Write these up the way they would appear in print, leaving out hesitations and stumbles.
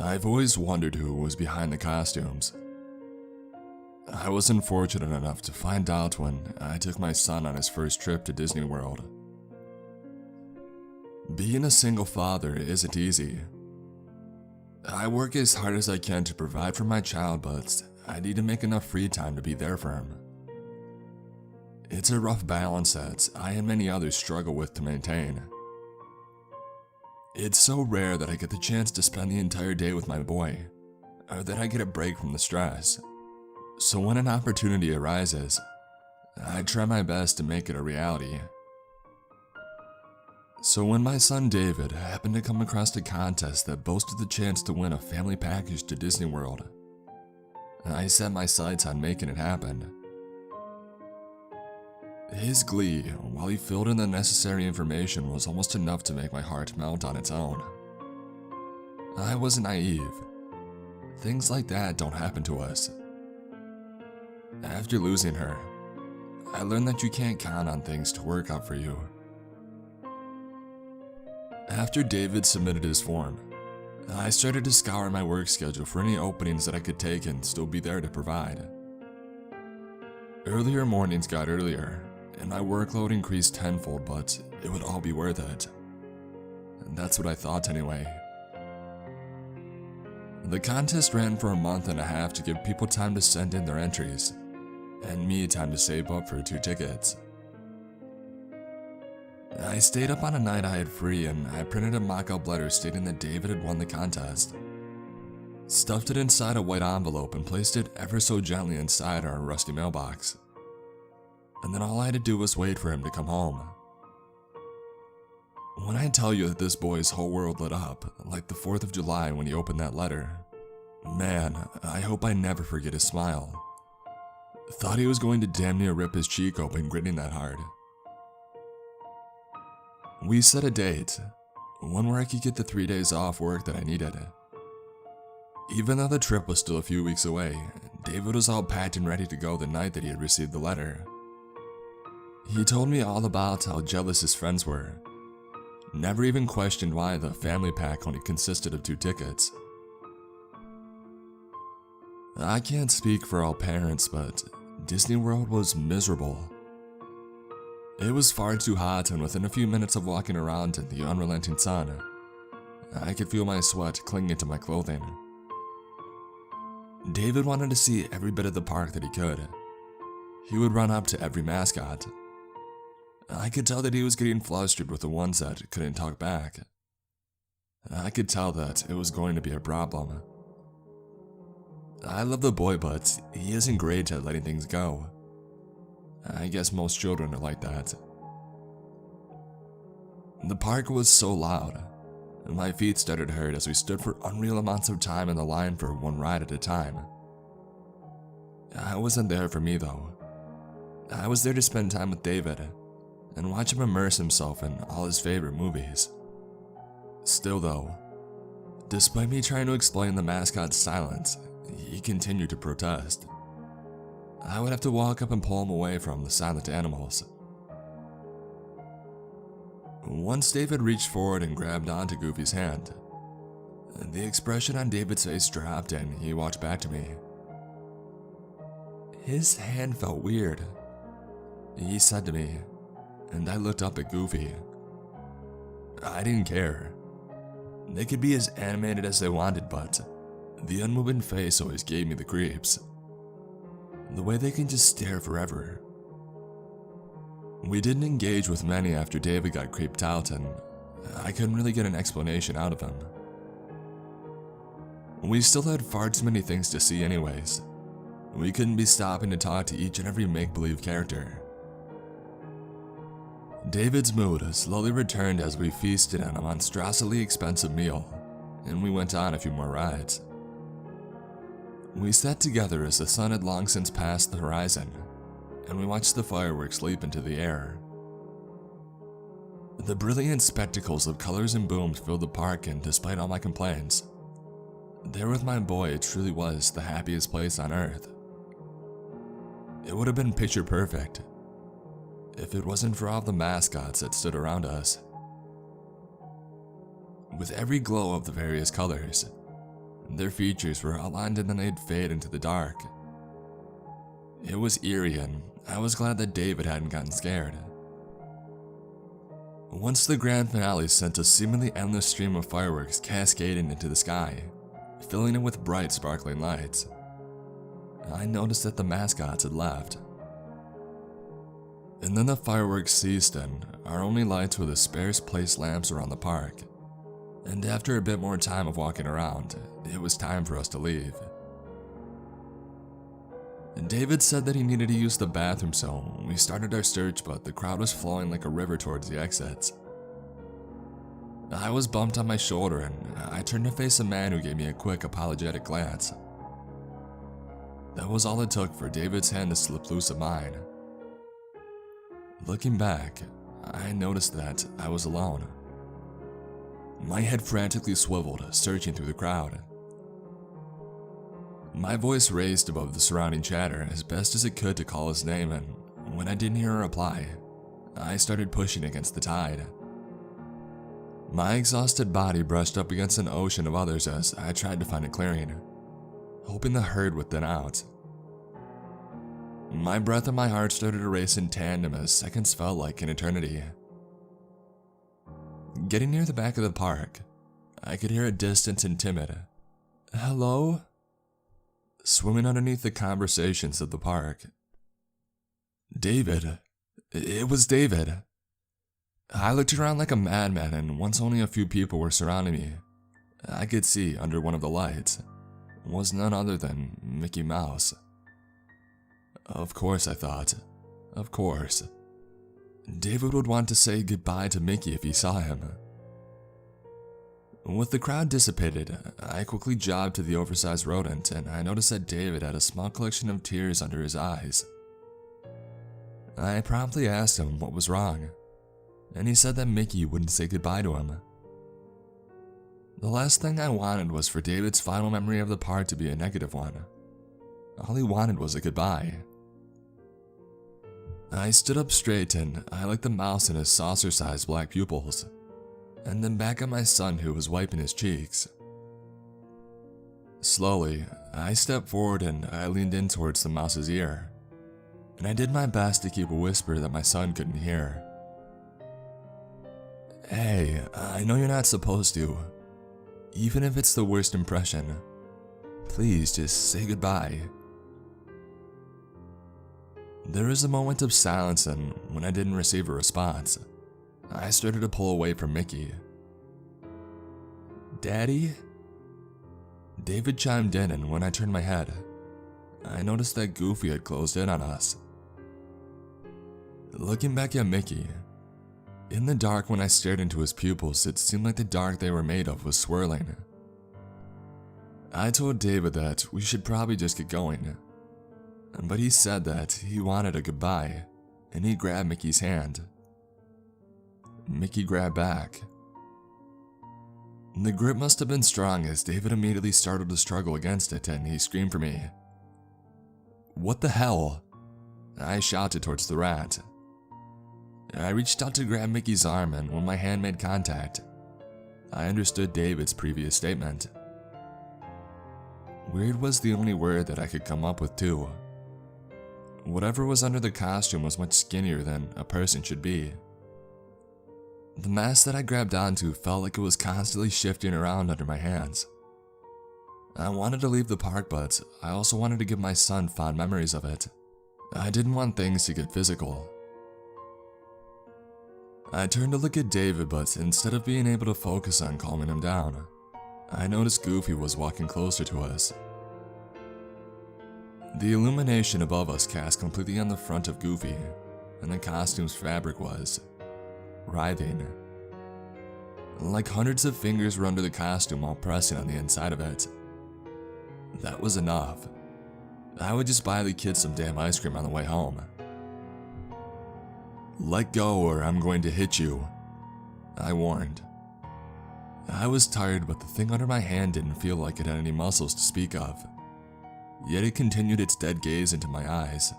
I've always wondered who was behind the costumes. I was unfortunate enough to find out when I took my son on his first trip to Disney World. Being a single father isn't easy. I work as hard as I can to provide for my child, but I need to make enough free time to be there for him. It's a rough balance that I and many others struggle with to maintain. It's so rare that I get the chance to spend the entire day with my boy, or that I get a break from the stress. So when an opportunity arises, I try my best to make it a reality. So when my son David happened to come across a contest that boasted the chance to win a family package to Disney World, I set my sights on making it happen. His glee, while he filled in the necessary information, was almost enough to make my heart melt on its own. I wasn't naive. Things like that don't happen to us. After losing her, I learned that you can't count on things to work out for you. After David submitted his form, I started to scour my work schedule for any openings that I could take and still be there to provide. Earlier mornings got earlier, and my workload increased tenfold, but it would all be worth it. And that's what I thought anyway. The contest ran for a month and a half to give people time to send in their entries, and me time to save up for 2 tickets. I stayed up on a night I had free, and I printed a mock-up letter stating that David had won the contest, stuffed it inside a white envelope, and placed it ever so gently inside our rusty mailbox. And then all I had to do was wait for him to come home. When I tell you that this boy's whole world lit up, like the 4th of July when he opened that letter, man, I hope I never forget his smile. Thought he was going to damn near rip his cheek open grinning that hard. We set a date, one where I could get the 3 days off work that I needed. Even though the trip was still a few weeks away, David was all packed and ready to go the night that he had received the letter. He told me all about how jealous his friends were. Never even questioned why the family pack only consisted of 2 tickets. I can't speak for all parents, but Disney World was miserable. It was far too hot, and within a few minutes of walking around in the unrelenting sun, I could feel my sweat clinging to my clothing. David wanted to see every bit of the park that he could. He would run up to every mascot. I could tell that he was getting flustered with the ones that couldn't talk back. I could tell that it was going to be a problem. I love the boy, but he isn't great at letting things go. I guess most children are like that. The park was so loud, and my feet started to hurt as we stood for unreal amounts of time in the line for one ride at a time. I wasn't there for me though. I was there to spend time with David and watch him immerse himself in all his favorite movies. Still though, despite me trying to explain the mascot's silence, he continued to protest. I would have to walk up and pull him away from the silent animals. Once David reached forward and grabbed onto Goofy's hand, the expression on David's face dropped and he walked back to me. His hand felt weird, he said to me, and I looked up at Goofy. I didn't care. They could be as animated as they wanted, but the unmoving face always gave me the creeps. The way they can just stare forever. We didn't engage with many after David got creeped out, and I couldn't really get an explanation out of him. We still had far too many things to see anyways. We couldn't be stopping to talk to each and every make-believe character. David's mood slowly returned as we feasted on a monstrously expensive meal, and we went on a few more rides. We sat together as the sun had long since passed the horizon, and we watched the fireworks leap into the air. The brilliant spectacles of colors and booms filled the park, and despite all my complaints, there with my boy it truly was the happiest place on earth. It would have been picture perfect if it wasn't for all the mascots that stood around us. With every glow of the various colors, Their features were outlined and then they'd fade into the dark. It was eerie and I was glad that David hadn't gotten scared. Once the grand finale sent a seemingly endless stream of fireworks cascading into the sky, filling it with bright sparkling lights, I noticed that the mascots had left. And then the fireworks ceased and our only lights were the sparse place lamps around the park. And after a bit more time of walking around, it was time for us to leave. David said that he needed to use the bathroom, so we started our search, but the crowd was flowing like a river towards the exits. I was bumped on my shoulder and I turned to face a man who gave me a quick apologetic glance. That was all it took for David's hand to slip loose of mine. Looking back, I noticed that I was alone. My head frantically swiveled, searching through the crowd. My voice raised above the surrounding chatter as best as it could to call his name, and when I didn't hear a reply, I started pushing against the tide. My exhausted body brushed up against an ocean of others as I tried to find a clearing, hoping the herd would thin out. My breath and my heart started to race in tandem as seconds felt like an eternity. Getting near the back of the park, I could hear a distant and timid, "Hello?" swimming underneath the conversations of the park. David. It was David. I looked around like a madman, and once only a few people were surrounding me, I could see under one of the lights was none other than Mickey Mouse. Of course, I thought. Of course. David would want to say goodbye to Mickey if he saw him. With the crowd dissipated, I quickly jogged to the oversized rodent, and I noticed that David had a small collection of tears under his eyes. I promptly asked him what was wrong, and he said that Mickey wouldn't say goodbye to him. The last thing I wanted was for David's final memory of the park to be a negative one. All he wanted was a goodbye. I stood up straight and I looked the mouse in his saucer-sized black pupils, and then back at my son who was wiping his cheeks. Slowly, I stepped forward and I leaned in towards the mouse's ear, and I did my best to keep a whisper that my son couldn't hear. "Hey, I know you're not supposed to. Even if it's the worst impression, please just say goodbye." There was a moment of silence, and when I didn't receive a response, I started to pull away from Mickey. "Daddy?" David chimed in, and when I turned my head, I noticed that Goofy had closed in on us. Looking back at Mickey, in the dark when I stared into his pupils, it seemed like the dark they were made of was swirling. I told David that we should probably just get going, but he said that he wanted a goodbye, and he grabbed Mickey's hand. Mickey grabbed back. The grip must have been strong as David immediately started to struggle against it, and he screamed for me. "What the hell?" I shouted towards the rat. I reached out to grab Mickey's arm, and when my hand made contact, I understood David's previous statement. Weird was the only word that I could come up with too. Whatever was under the costume was much skinnier than a person should be. The mask that I grabbed onto felt like it was constantly shifting around under my hands. I wanted to leave the park, but I also wanted to give my son fond memories of it. I didn't want things to get physical. I turned to look at David, but instead of being able to focus on calming him down, I noticed Goofy was walking closer to us. The illumination above us cast completely on the front of Goofy, and the costume's fabric was writhing. Like hundreds of fingers were under the costume all pressing on the inside of it. That was enough. I would just buy the kids some damn ice cream on the way home. "Let go or I'm going to hit you," I warned. I was tired, but the thing under my hand didn't feel like it had any muscles to speak of. Yet it continued its dead gaze into my eyes.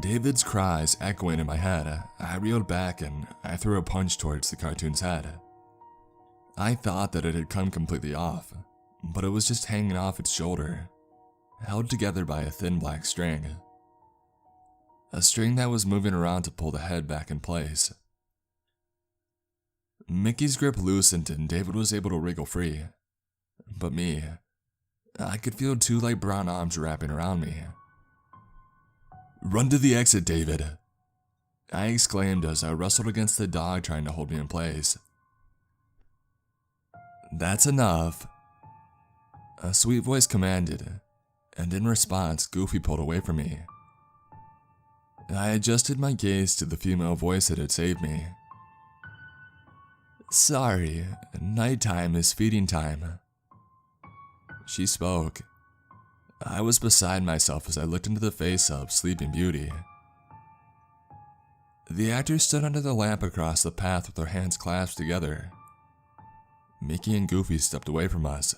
David's cries echoing in my head, I reeled back and I threw a punch towards the cartoon's head. I thought that it had come completely off, but it was just hanging off its shoulder, held together by a thin black string. A string that was moving around to pull the head back in place. Mickey's grip loosened and David was able to wriggle free. But me, I could feel two light brown arms wrapping around me. "Run to the exit, David," I exclaimed as I wrestled against the dog trying to hold me in place. "That's enough," a sweet voice commanded, and in response, Goofy pulled away from me. I adjusted my gaze to the female voice that had saved me. "Sorry, nighttime is feeding time," she spoke. I was beside myself as I looked into the face of Sleeping Beauty. The actor stood under the lamp across the path with their hands clasped together. Mickey and Goofy stepped away from us.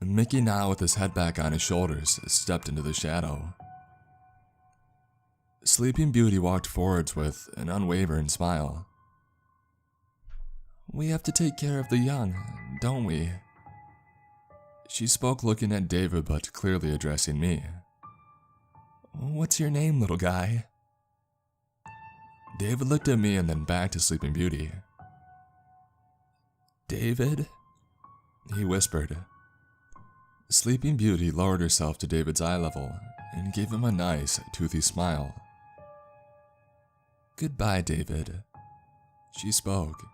Mickey, now with his head back on his shoulders, stepped into the shadow. Sleeping Beauty walked forwards with an unwavering smile. "We have to take care of the young, don't we?" She spoke, looking at David but clearly addressing me. "What's your name, little guy?" David looked at me and then back to Sleeping Beauty. "David?" he whispered. Sleeping Beauty lowered herself to David's eye level and gave him a nice, toothy smile. "Goodbye, David," she spoke,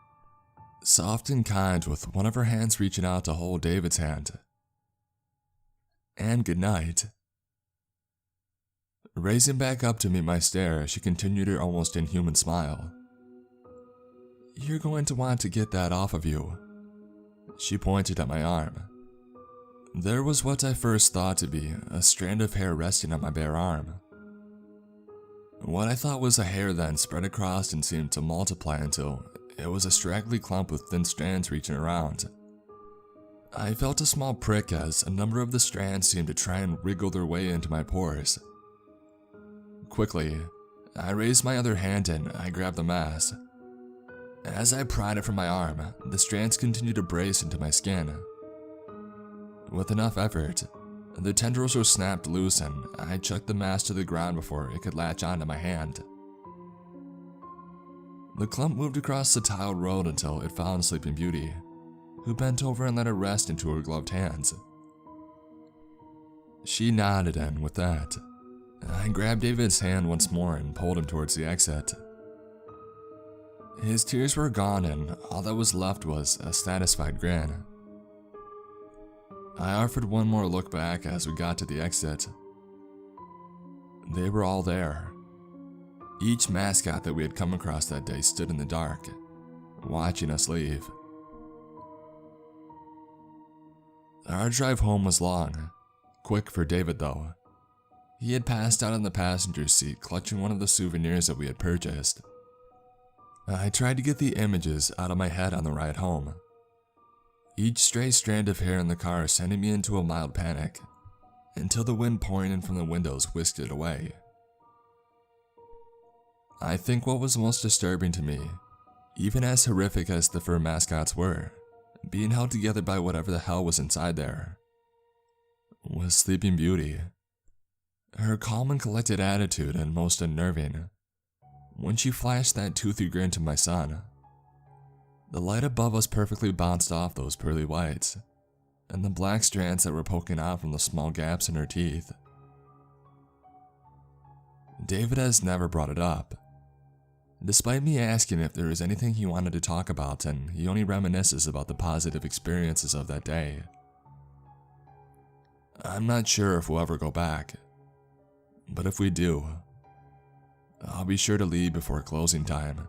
soft and kind, with one of her hands reaching out to hold David's hand. "And good night." Raising back up to meet my stare, she continued her almost inhuman smile. "You're going to want to get that off of you." She pointed at my arm. There was what I first thought to be a strand of hair resting on my bare arm. What I thought was a hair then spread across and seemed to multiply until it was a straggly clump with thin strands reaching around. I felt a small prick as a number of the strands seemed to try and wriggle their way into my pores. Quickly, I raised my other hand and I grabbed the mass. As I pried it from my arm, the strands continued to brace into my skin. With enough effort, the tendrils were snapped loose and I chucked the mass to the ground before it could latch onto my hand. The clump moved across the tiled road until it found Sleeping Beauty, who bent over and let it rest into her gloved hands. She nodded, and with that, I grabbed David's hand once more and pulled him towards the exit. His tears were gone and all that was left was a satisfied grin. I offered one more look back as we got to the exit. They were all there. Each mascot that we had come across that day stood in the dark, watching us leave. Our drive home was long, quick for David though. He had passed out in the passenger seat clutching one of the souvenirs that we had purchased. I tried to get the images out of my head on the ride home. Each stray strand of hair in the car sending me into a mild panic, until the wind pouring in from the windows whisked it away. I think what was most disturbing to me, even as horrific as the fur mascots were, being held together by whatever the hell was inside there, was Sleeping Beauty. Her calm and collected attitude, and most unnerving, when she flashed that toothy grin to my son. The light above us perfectly bounced off those pearly whites, and the black strands that were poking out from the small gaps in her teeth. David has never brought it up, despite me asking if there was anything he wanted to talk about, and he only reminisces about the positive experiences of that day. I'm not sure if we'll ever go back, but if we do, I'll be sure to leave before closing time.